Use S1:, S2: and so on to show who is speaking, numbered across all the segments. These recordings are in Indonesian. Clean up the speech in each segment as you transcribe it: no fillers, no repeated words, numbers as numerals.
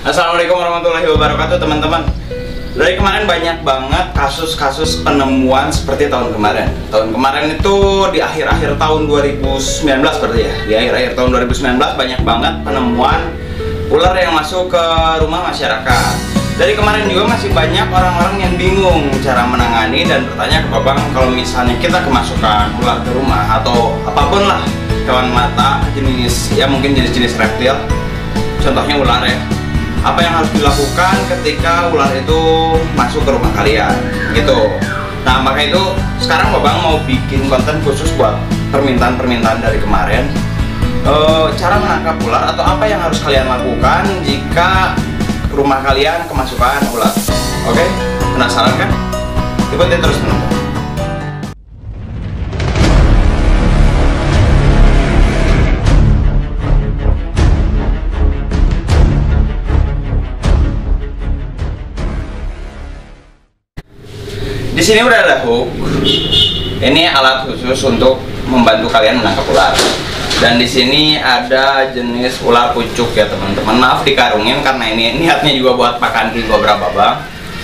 S1: Assalamualaikum warahmatullahi wabarakatuh teman-teman. Dari kemarin banyak banget kasus-kasus penemuan seperti tahun kemarin. Tahun kemarin itu di akhir-akhir tahun 2019 berarti ya. Di akhir-akhir tahun 2019 banyak banget penemuan ular yang masuk ke rumah masyarakat. Dari kemarin juga masih banyak orang-orang yang bingung cara menangani dan bertanya ke Babang kalau misalnya kita kemasukan ular ke rumah atau apapun lah hewan mata jenis ya mungkin jenis-jenis reptil, contohnya ular ya. Apa yang harus dilakukan ketika ular itu masuk ke rumah kalian gitu. Nah maka itu sekarang Babang mau bikin konten khusus buat permintaan-permintaan dari kemarin, cara menangkap ular atau apa yang harus kalian lakukan jika rumah kalian kemasukan ular. Oke, penasaran kan? Ikutin terus teman-teman. Di sini udah ada hook. Ini alat khusus untuk membantu kalian menangkap ular. Dan di sini ada jenis ular pucuk ya teman-teman. Maaf dikarungin karena ini niatnya juga buat pakan di Cobra Babang.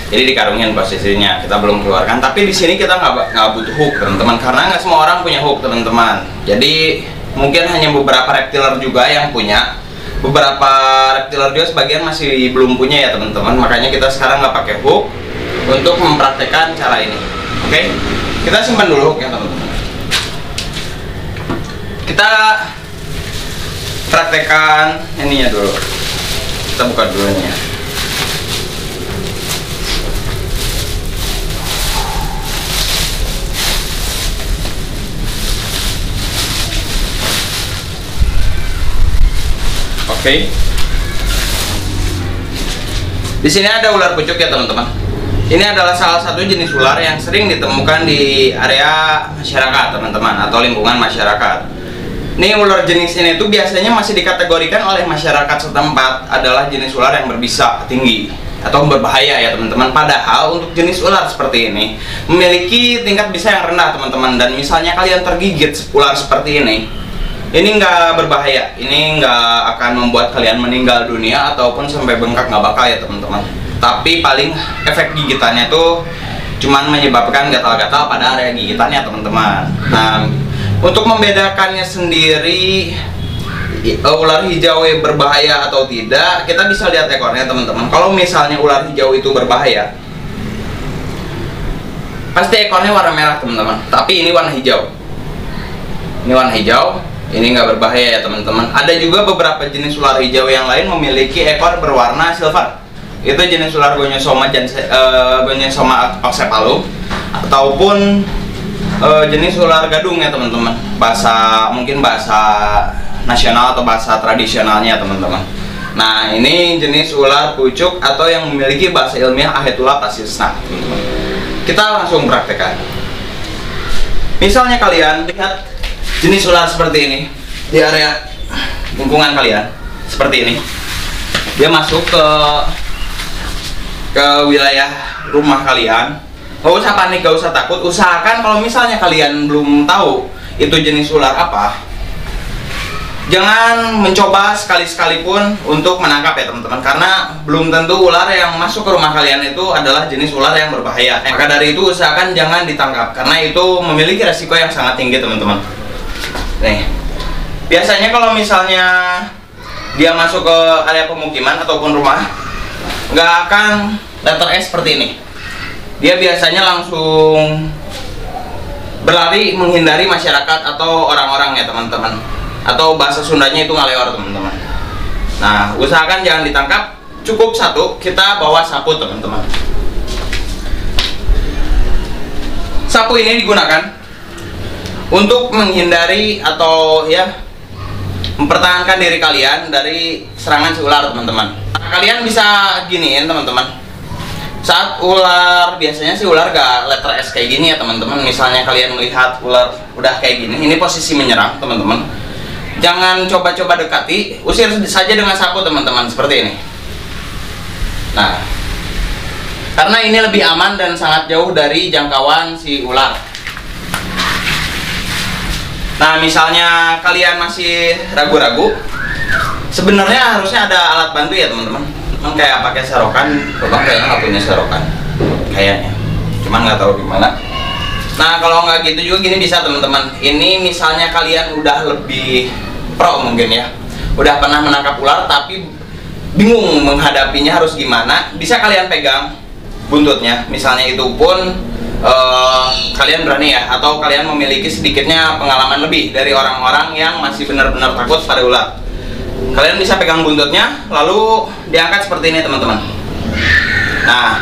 S1: Jadi dikarungin posisinya, kita belum keluarkan. Tapi di sini kita nggak butuh hook teman-teman, karena nggak semua orang punya hook teman-teman. Jadi mungkin hanya beberapa reptiler juga yang punya. Beberapa reptiler juga sebagian masih belum punya ya teman-teman. Makanya kita sekarang nggak pakai hook untuk mempraktekkan cara ini. Oke, kita simpan dulu ya teman-teman. Kita praktekkan ininya dulu. Kita buka dulu ini ya. Oke. Di sini ada ular pucuk ya teman-teman. Ini adalah salah satu jenis ular yang sering ditemukan di area masyarakat teman-teman, atau lingkungan masyarakat. Ini ular jenis ini tuh biasanya masih dikategorikan oleh masyarakat setempat adalah jenis ular yang berbisa tinggi atau berbahaya ya teman-teman. Padahal untuk jenis ular seperti ini memiliki tingkat bisa yang rendah teman-teman. Dan misalnya kalian tergigit ular seperti ini nggak berbahaya. Ini nggak akan membuat kalian meninggal dunia ataupun sampai bengkak, nggak bakal ya teman-teman. Tapi paling efek gigitannya tuh cuman menyebabkan gatal-gatal pada area gigitannya teman-teman. Nah, untuk membedakannya sendiri ular hijau berbahaya atau tidak, kita bisa lihat ekornya teman-teman. Kalau misalnya ular hijau itu berbahaya, pasti ekornya warna merah teman-teman. Tapi ini warna hijau. Ini warna hijau, ini nggak berbahaya ya teman-teman. Ada juga beberapa jenis ular hijau yang lain memiliki ekor berwarna silver. Itu jenis ular Gonyosoma oxypalum ataupun jenis ular gadung ya teman-teman. Mungkin bahasa nasional atau bahasa tradisionalnya teman-teman. Nah ini jenis ular pucuk atau yang memiliki bahasa ilmiah Ahetula pasisna teman-teman. Kita langsung praktekkan. Misalnya kalian lihat jenis ular seperti ini di area lingkungan kalian seperti ini, dia masuk ke wilayah rumah kalian. Gak usah panik, gak usah takut. Usahakan kalau misalnya kalian belum tahu itu jenis ular apa, jangan mencoba sekali-sekalipun untuk menangkap ya teman-teman, karena belum tentu ular yang masuk ke rumah kalian itu adalah jenis ular yang berbahaya. Maka dari itu usahakan jangan ditangkap, karena itu memiliki resiko yang sangat tinggi teman-teman. Nih, biasanya kalau misalnya dia masuk ke area pemukiman ataupun rumah, nggak akan letter S seperti ini. Dia biasanya langsung berlari menghindari masyarakat atau orang-orang ya teman-teman. Atau bahasa Sundanya itu ngaleor teman-teman. Nah, usahakan jangan ditangkap. Cukup satu, kita bawa sapu teman-teman. Sapu ini digunakan untuk menghindari atau ya mempertahankan diri kalian dari serangan si ular teman-teman. Nah, kalian bisa giniin teman-teman. Saat ular, biasanya si ular gak letter S kayak gini ya teman-teman. Misalnya kalian melihat ular udah kayak gini, ini posisi menyerang teman-teman. Jangan coba-coba dekati, usir saja dengan sapu teman-teman seperti ini. Nah, karena ini lebih aman dan sangat jauh dari jangkauan si ular. Nah, misalnya kalian masih ragu-ragu, Sebenarnya harusnya ada alat bantu ya teman-teman. Kayak pakai serokan, Bang kayaknya nggak punya serokan, kayaknya. Cuman nggak tahu gimana. Nah kalau nggak gitu juga gini bisa teman-teman. Ini misalnya kalian udah lebih pro mungkin ya, udah pernah menangkap ular tapi bingung menghadapinya harus gimana, bisa kalian pegang buntutnya. Misalnya itu pun kalian berani ya, atau kalian memiliki sedikitnya pengalaman lebih dari orang-orang yang masih benar-benar takut pada ular. Kalian bisa pegang buntutnya lalu diangkat seperti ini teman-teman. Nah,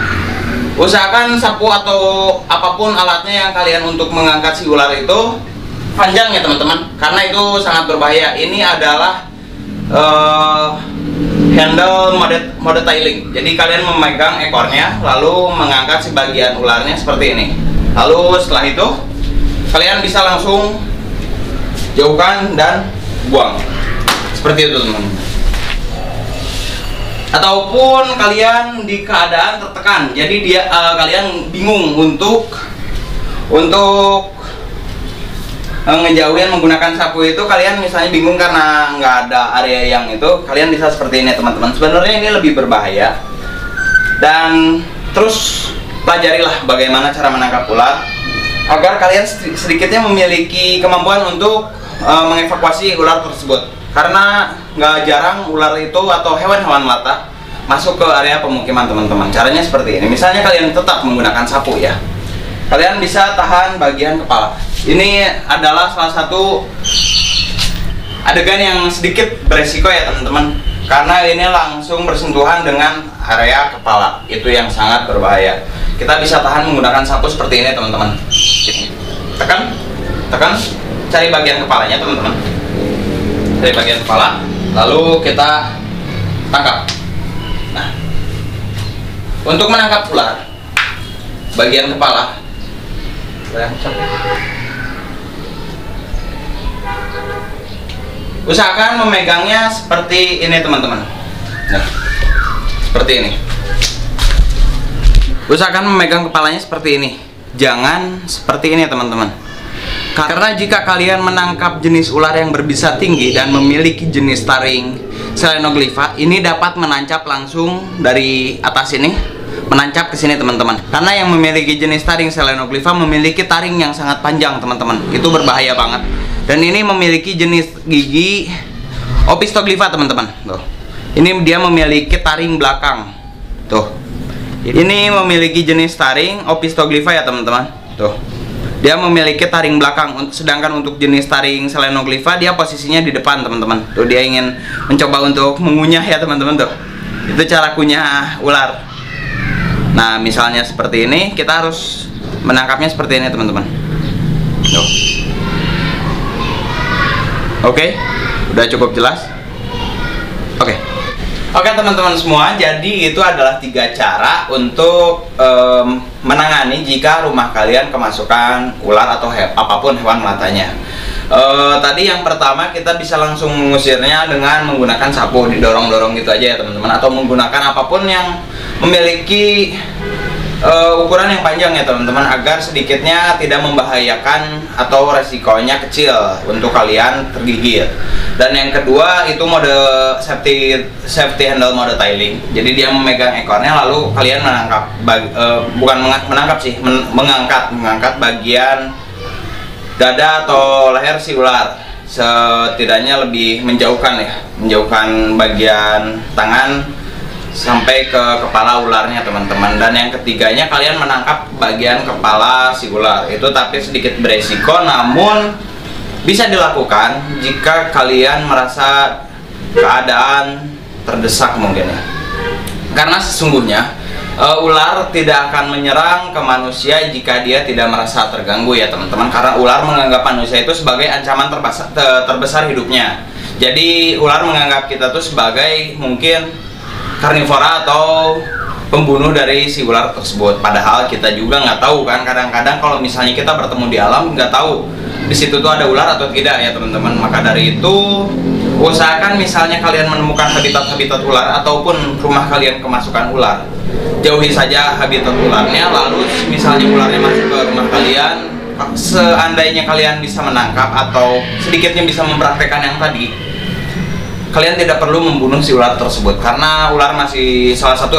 S1: usahakan sapu atau apapun alatnya yang kalian untuk mengangkat si ular itu panjang ya teman-teman, karena itu sangat berbahaya. Ini adalah handle mode tailing. Jadi kalian memegang ekornya lalu mengangkat si bagian ularnya seperti ini. Lalu setelah itu kalian bisa langsung jauhkan dan buang. Seperti itu teman-teman. Ataupun kalian di keadaan tertekan, jadi kalian bingung untuk ngejauhin menggunakan sapu itu. Kalian misalnya bingung karena nggak ada area yang itu, kalian bisa seperti ini teman-teman. Sebenarnya ini lebih berbahaya, dan terus pelajarilah bagaimana cara menangkap ular agar kalian sedikitnya memiliki kemampuan untuk mengevakuasi ular tersebut. Karena nggak jarang ular itu atau hewan-hewan melata masuk ke area pemukiman teman-teman. Caranya seperti ini. Misalnya kalian tetap menggunakan sapu ya, kalian bisa tahan bagian kepala. Ini adalah salah satu adegan yang sedikit beresiko ya teman-teman, karena ini langsung bersentuhan dengan area kepala. Itu yang sangat berbahaya. Kita bisa tahan menggunakan sapu seperti ini teman-teman. Tekan, cari bagian kepalanya teman-teman. Dari bagian kepala, lalu kita tangkap. Nah, untuk menangkap ular bagian kepala, usahakan memegangnya seperti ini teman-teman. Nah, seperti ini. Usahakan memegang kepalanya seperti ini, jangan seperti ini teman-teman. Karena jika kalian menangkap jenis ular yang berbisa tinggi dan memiliki jenis taring Selenoglypha, ini dapat menancap langsung dari atas ini, menancap ke sini teman-teman. Karena yang memiliki jenis taring Selenoglypha memiliki taring yang sangat panjang teman-teman. Itu berbahaya banget. Dan ini memiliki jenis gigi Opistoglypha teman-teman. Tuh. Ini dia memiliki taring belakang. Tuh. Ini memiliki jenis taring Opistoglypha ya teman-teman. Tuh. Dia memiliki taring belakang, sedangkan untuk jenis taring Selenoglypha dia posisinya di depan teman-teman. Tuh dia ingin mencoba untuk mengunyah ya teman-teman tuh. Itu cara kunyah ular. Nah misalnya seperti ini, kita harus menangkapnya seperti ini teman-teman. Tuh. Oke, udah cukup jelas. Oke teman-teman semua, jadi itu adalah 3 cara untuk menangani jika rumah kalian kemasukan ular atau apapun hewan melatanya. Tadi yang pertama kita bisa langsung mengusirnya dengan menggunakan sapu, didorong-dorong gitu aja ya teman-teman, atau menggunakan apapun yang memiliki ukuran yang panjang ya teman-teman, agar sedikitnya tidak membahayakan atau resikonya kecil untuk kalian tergigit. Dan yang kedua itu mode safety handle mode tailing. Jadi dia memegang ekornya lalu kalian menangkap mengangkat bagian dada atau leher si ular, setidaknya lebih menjauhkan bagian tangan sampai ke kepala ularnya teman-teman. Dan yang ketiganya kalian menangkap bagian kepala si ular. Itu tapi sedikit beresiko, namun bisa dilakukan jika kalian merasa keadaan terdesak mungkin ya. Karena sesungguhnya ular tidak akan menyerang ke manusia jika dia tidak merasa terganggu ya teman-teman, karena ular menganggap manusia itu sebagai ancaman terbesar hidupnya. Jadi ular menganggap kita tuh sebagai mungkin karnivora atau pembunuh dari si ular tersebut. Padahal kita juga nggak tahu kan, kadang-kadang kalau misalnya kita bertemu di alam nggak tahu di situ tuh ada ular atau tidak ya teman-teman. Maka dari itu usahakan misalnya kalian menemukan habitat-habitat ular ataupun rumah kalian kemasukan ular, jauhi saja habitat ularnya. Lalu misalnya ularnya masuk ke rumah kalian, seandainya kalian bisa menangkap atau sedikitnya bisa mempraktekkan yang tadi, kalian tidak perlu membunuh si ular tersebut, karena ular masih salah satu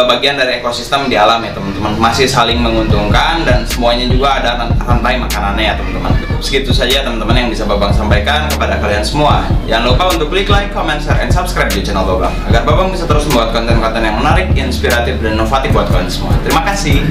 S1: bagian dari ekosistem di alam ya teman-teman, masih saling menguntungkan dan semuanya juga ada rantai makanannya ya teman-teman. Segitu saja teman-teman yang bisa Babang sampaikan kepada kalian semua. Jangan lupa untuk klik like, comment, share, and subscribe di channel Babang agar Babang bisa terus membuat konten-konten yang menarik, inspiratif, dan inovatif buat kalian semua. Terima kasih.